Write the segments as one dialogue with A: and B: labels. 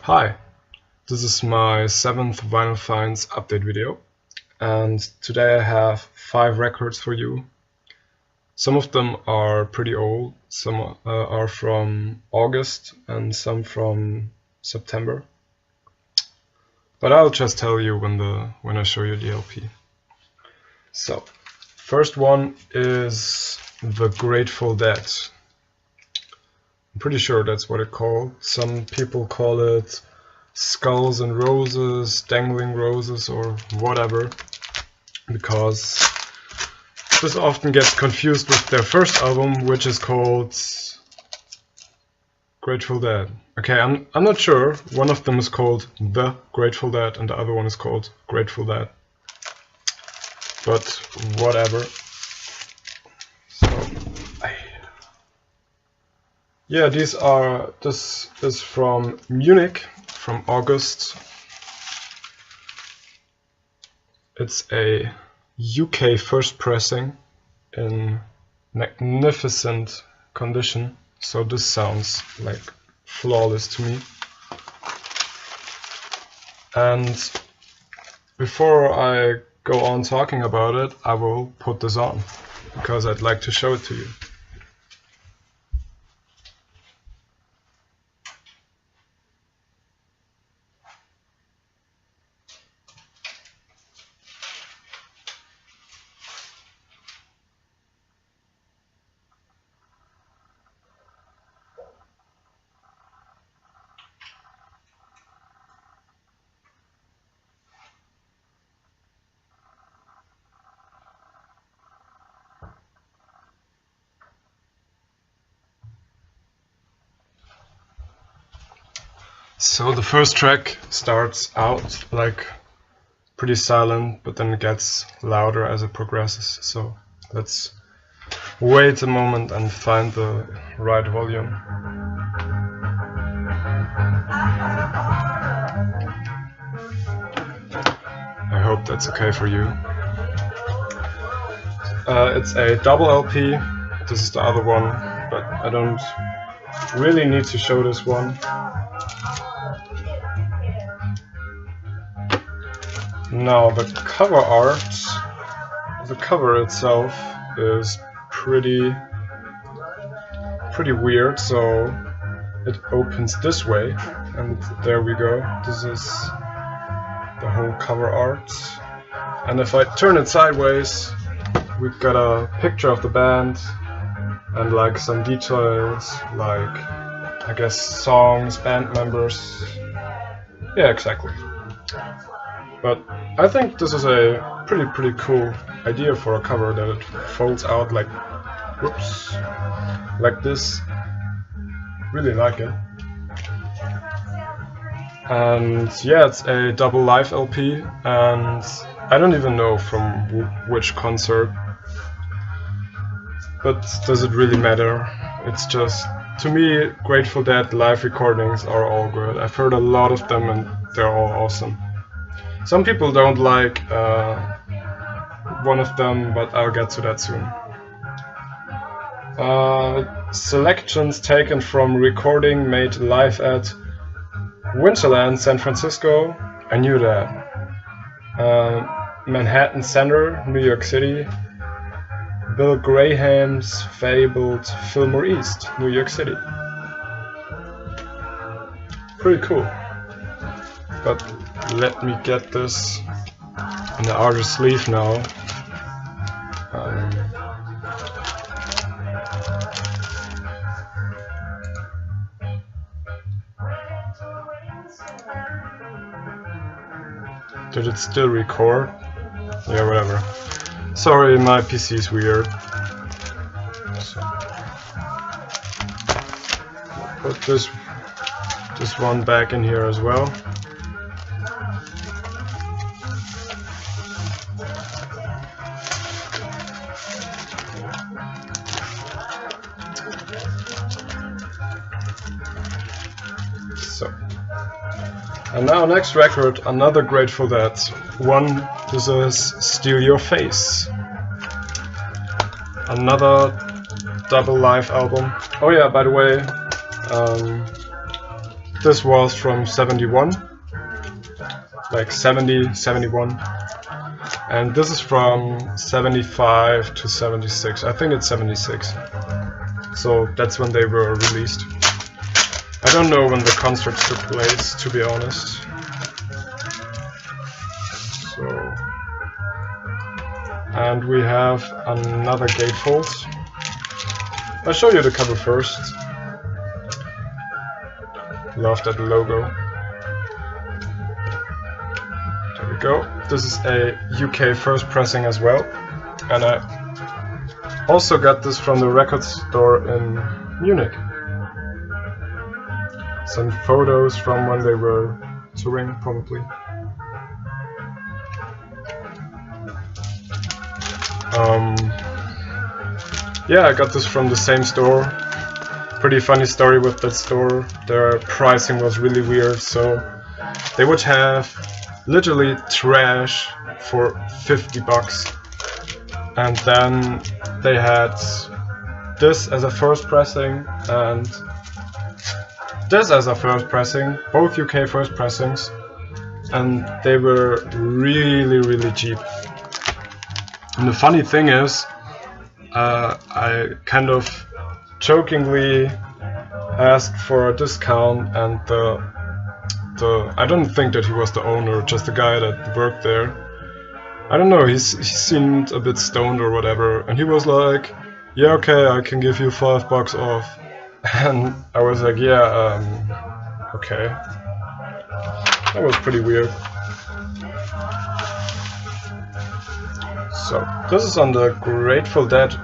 A: Hi, this is my 7th Vinyl Finds update video, and today I have 5 records for you. Some of them are pretty old, some are from August and some from September. But I'll just tell you when I show you the LP. So, first one is The Grateful Dead. I'm pretty sure that's what it's called. Some people call it Skulls and Roses, Dangling Roses, or whatever, because this often gets confused with their first album, which is called Grateful Dead. Okay, I'm not sure. One of them is called The Grateful Dead and the other one is called Grateful Dead. But whatever. Yeah, this is from Munich, from August. It's a UK first pressing in magnificent condition, so this sounds like flawless to me. And before I go on talking about it, I will put this on, because I'd like to show it to you. So the first track starts out like pretty silent, but then it gets louder as it progresses. So let's wait a moment and find the right volume. I hope that's okay for you. It's a double LP. This is the other one, but I don't really need to show this one. Now the cover art, the cover itself is pretty weird. So it opens this way, and there we go. This is the whole cover art. And if I turn it sideways, we've got a picture of the band and like some details, like I guess songs, band members. Yeah, exactly. But I think this is a pretty cool idea for a cover, that it folds out like, whoops, like this. Really like it. And yeah, it's a double live LP, and I don't even know from which concert. But does it really matter? It's just, to me, Grateful Dead live recordings are all good. I've heard a lot of them and they're all awesome. Some people don't like one of them, but I'll get to that soon. Selections taken from recording made live at Winterland, San Francisco. I knew that. Manhattan Center, New York City. Bill Graham's fabled Fillmore East, New York City. Pretty cool. But let me get this in the outer sleeve now. Did it still record? Yeah, whatever. Sorry, my PC is weird. So, put this one back in here as well. So, and now next record, another Grateful Dead one. This is Steal Your Face, another double live album. Oh yeah, by the way, This was from 71, like 70, 71. And this is from 75 to 76. I think it's 76. So that's when they were released. I don't know when the concerts took place, to be honest. So, and we have another gatefold. I'll show you the cover first. Love that logo. There we go. This is a UK first pressing as well, and I also got this from the record store in Munich. Some photos from when they were touring, probably. Yeah, I got this from the same store. Pretty funny story with that store. Their pricing was really weird, so they would have literally trash for 50 bucks, and then they had this as a first pressing and this as a first pressing, both UK first pressings, and they were really cheap. And the funny thing is, I kind of jokingly asked for a discount, and I don't think that he was the owner, just the guy that worked there. I don't know, he seemed a bit stoned or whatever, and he was like, yeah, okay, I can give you $5 off. And I was like, yeah, okay. That was pretty weird. So, this is on the Grateful Dead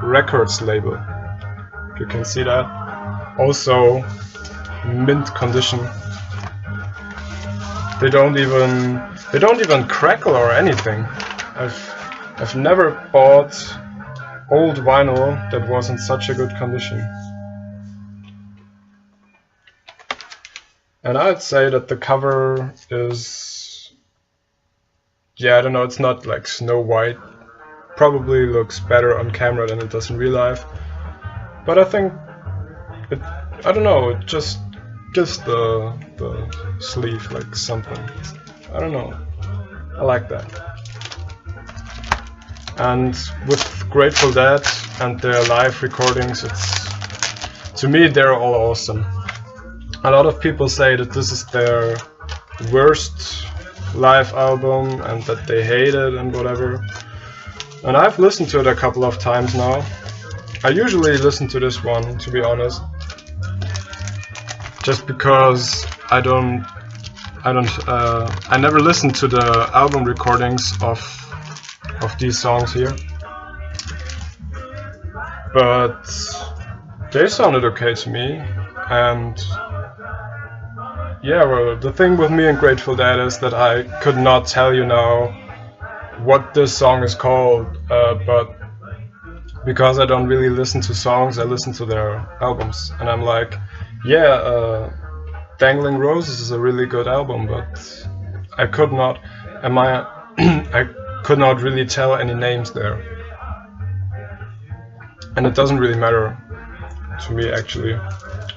A: Records label. You can see that. Also, mint condition. They don't even crackle or anything. I've never bought old vinyl that was in such a good condition. And I'd say that the cover is, yeah, I don't know, it's not like Snow White. Probably looks better on camera than it does in real life. But I think it, I don't know, it just gives the sleeve like something. I don't know. I like that. And with Grateful Dead and their live recordings, to me they're all awesome. A lot of people say that this is their worst live album and that they hate it and whatever. And I've listened to it a couple of times now. I usually listen to this one, to be honest, just because I never listened to the album recordings of these songs here, but they sounded okay to me. And yeah, well, the thing with me and Grateful Dead is that I could not tell you now what this song is called, but because I don't really listen to songs, I listen to their albums, and I'm like, yeah, Dangling Roses is a really good album, but I could not I could not really tell any names there, and it doesn't really matter to me actually.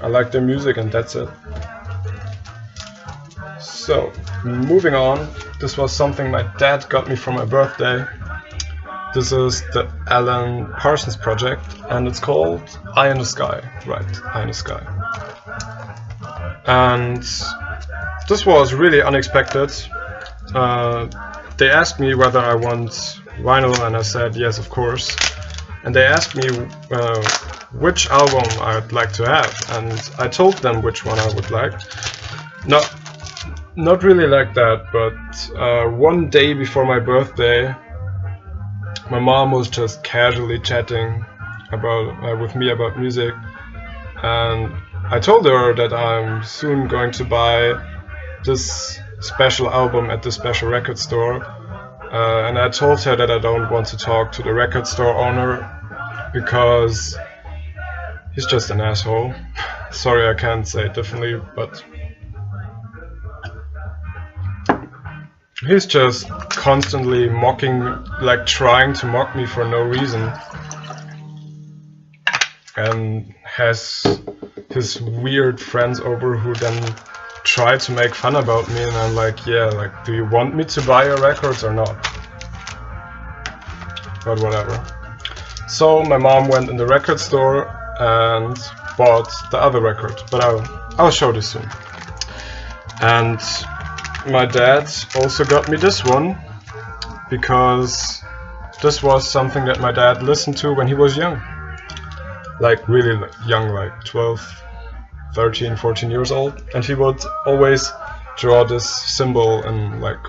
A: I like their music and that's it. So, moving on, this was something my dad got me for my birthday. This is the Alan Parsons project, and it's called Eye in the Sky. Right, Eye in the Sky. And this was really unexpected. They asked me whether I want vinyl, and I said yes, of course. And they asked me which album I'd like to have, and I told them which one I would like. Not really like that, but one day before my birthday, my mom was just casually chatting with me about music, and I told her that I'm soon going to buy this special album at the special record store, and I told her that I don't want to talk to the record store owner because he's just an asshole. Sorry, I can't say it differently, but he's just constantly mocking, like trying to mock me for no reason, and has his weird friends over who then try to make fun about me, and I'm like, yeah, like, do you want me to buy your records or not? But whatever. So my mom went in the record store and bought the other record, but I'll show this soon. And my dad also got me this one, because this was something that my dad listened to when he was young. Like really young, like 12, 13, 14 years old. And he would always draw this symbol in like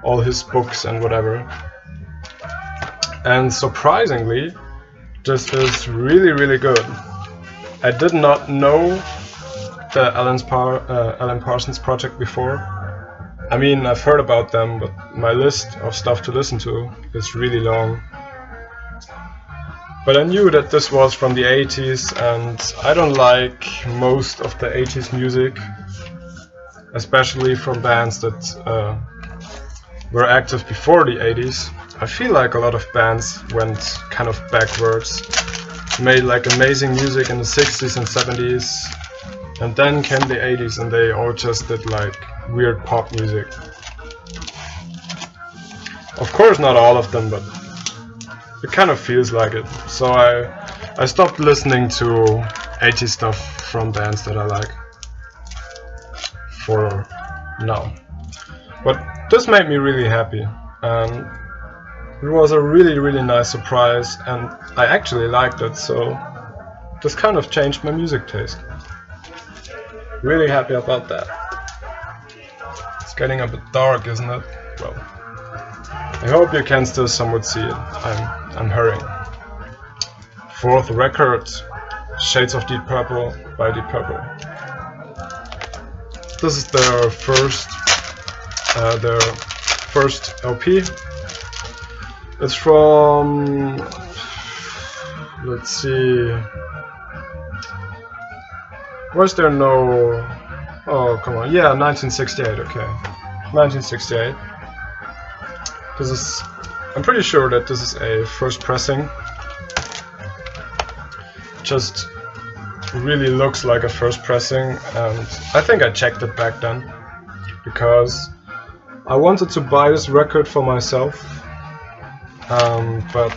A: all his books and whatever. And surprisingly, this is really, really good. I did not know the Alan Parsons Project before. I mean, I've heard about them, but my list of stuff to listen to is really long. But I knew that this was from the 80s, and I don't like most of the 80s music, especially from bands that were active before the 80s. I feel like a lot of bands went kind of backwards, made like amazing music in the 60s and 70s, and then came the 80s and they all just did like weird pop music. Of course not all of them, but it kind of feels like it. So I stopped listening to 80s stuff from bands that I like for now. But this made me really happy, and it was a really, really nice surprise, and I actually liked it, so this kind of changed my music taste. Really happy about that. It's getting a bit dark, isn't it? Well, I hope you can still somewhat see it. I'm hurrying. Fourth record, Shades of Deep Purple by Deep Purple. This is their first LP. It's from, let's see, was there no, oh come on, yeah, 1968, okay, 1968. This is, I'm pretty sure that this is a first pressing. Just really looks like a first pressing, and I think I checked it back then because I wanted to buy this record for myself, but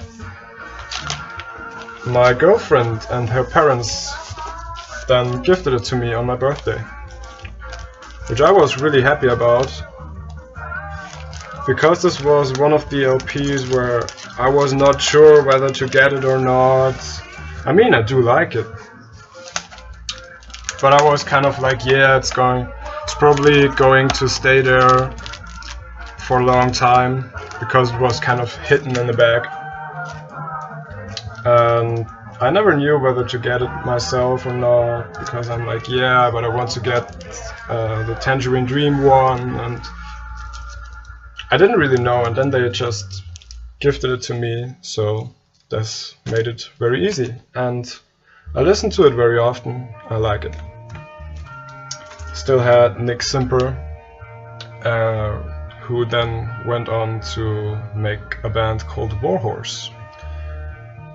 A: my girlfriend and her parents then gifted it to me on my birthday, which I was really happy about, because this was one of the LPs where I was not sure whether to get it or not. I mean, I do like it, but I was kind of like, yeah, it's probably going to stay there for a long time, because it was kind of hidden in the bag, and I never knew whether to get it myself or not, because I'm like, yeah, but I want to get the Tangerine Dream one, and I didn't really know, and then they just gifted it to me, so this made it very easy, and I listen to it very often. I like it. Still had Nick Simper, who then went on to make a band called Warhorse,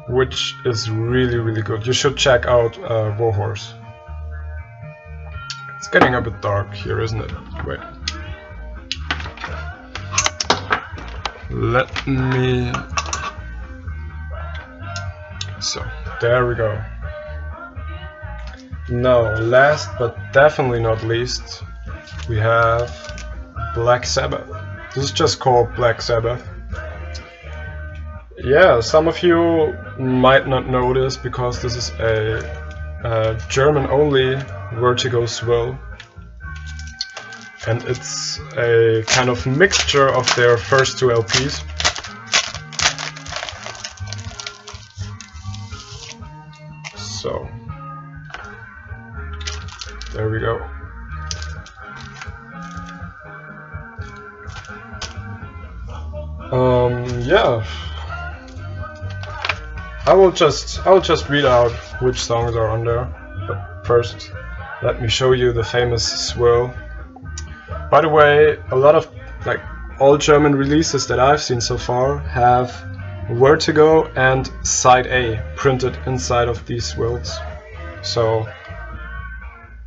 A: which is really, really good. You should check out Warhorse. It's getting a bit dark here, isn't it? Wait. Let me... So, there we go. Now, last but definitely not least, we have Black Sabbath. This is just called Black Sabbath. Yeah, some of you might not know this, because this is a German-only Vertigo swill, and it's a kind of mixture of their first two LPs. So, there we go. Yeah. I will just read out which songs are on there. But first, let me show you the famous swirl. By the way, a lot of all German releases that I've seen so far have Vertigo and Side A printed inside of these swirls. So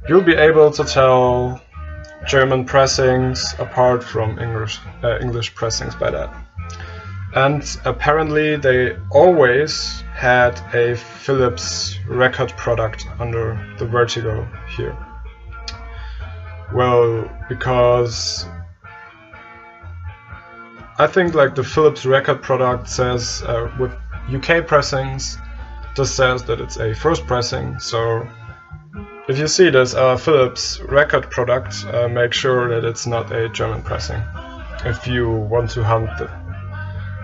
A: you'll be able to tell German pressings apart from English pressings by that. And apparently they always had a Philips record product under the Vertigo here. Well, because I think like the Philips record product says with UK pressings just says that it's a first pressing, so if you see this Philips record product, make sure that it's not a German pressing if you want to hunt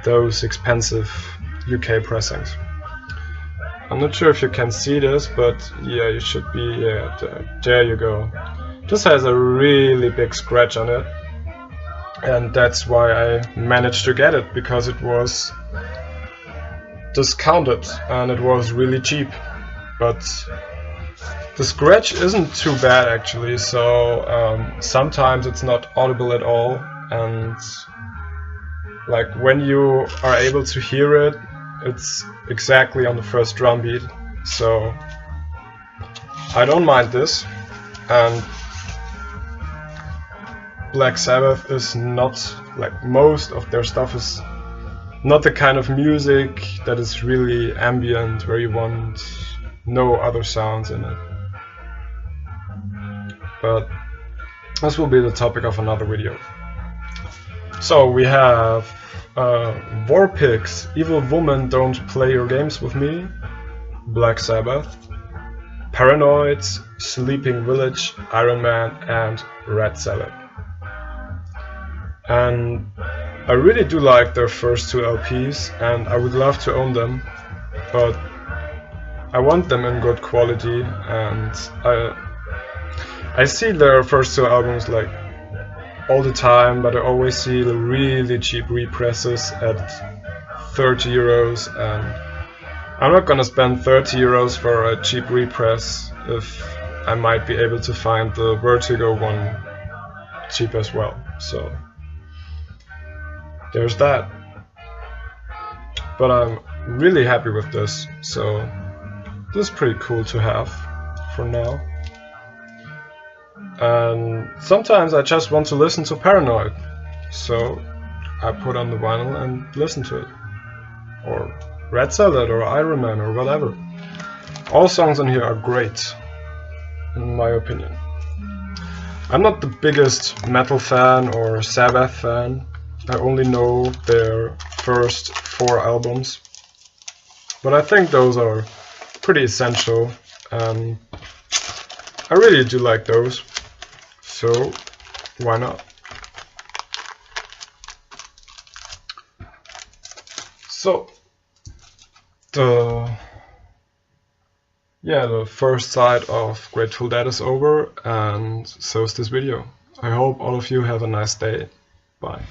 A: those expensive UK pressings. I'm not sure if you can see this, but yeah, you should be, yeah, there you go. This has a really big scratch on it, and that's why I managed to get it, because it was discounted and it was really cheap. But the scratch isn't too bad actually, so sometimes it's not audible at all, and like when you are able to hear it, it's exactly on the first drum beat, so I don't mind this. And Black Sabbath is not, like most of their stuff is not the kind of music that is really ambient where you want no other sounds in it. But this will be the topic of another video. So we have War Pigs, Evil Woman, Don't Play Your Games With Me, Black Sabbath, Paranoid, Sleeping Village, Iron Man, and Red Salad. And I really do like their first two LPs, and I would love to own them, but I want them in good quality, and I see their first two albums like all the time, but I always see the really cheap represses at 30 euros, and I'm not gonna spend 30 euros for a cheap repress if I might be able to find the Vertigo one cheap as well. So there's that. But I'm really happy with this, so this is pretty cool to have for now. And sometimes I just want to listen to Paranoid, so I put on the vinyl and listen to it. Or Red Salad or Iron Man or whatever. All songs on here are great, in my opinion. I'm not the biggest metal fan or Sabbath fan. I only know their first 4 albums. But I think those are pretty essential. I really do like those. So why not? So the first side of Grateful Dead is over, and so is this video. I hope all of you have a nice day. Bye.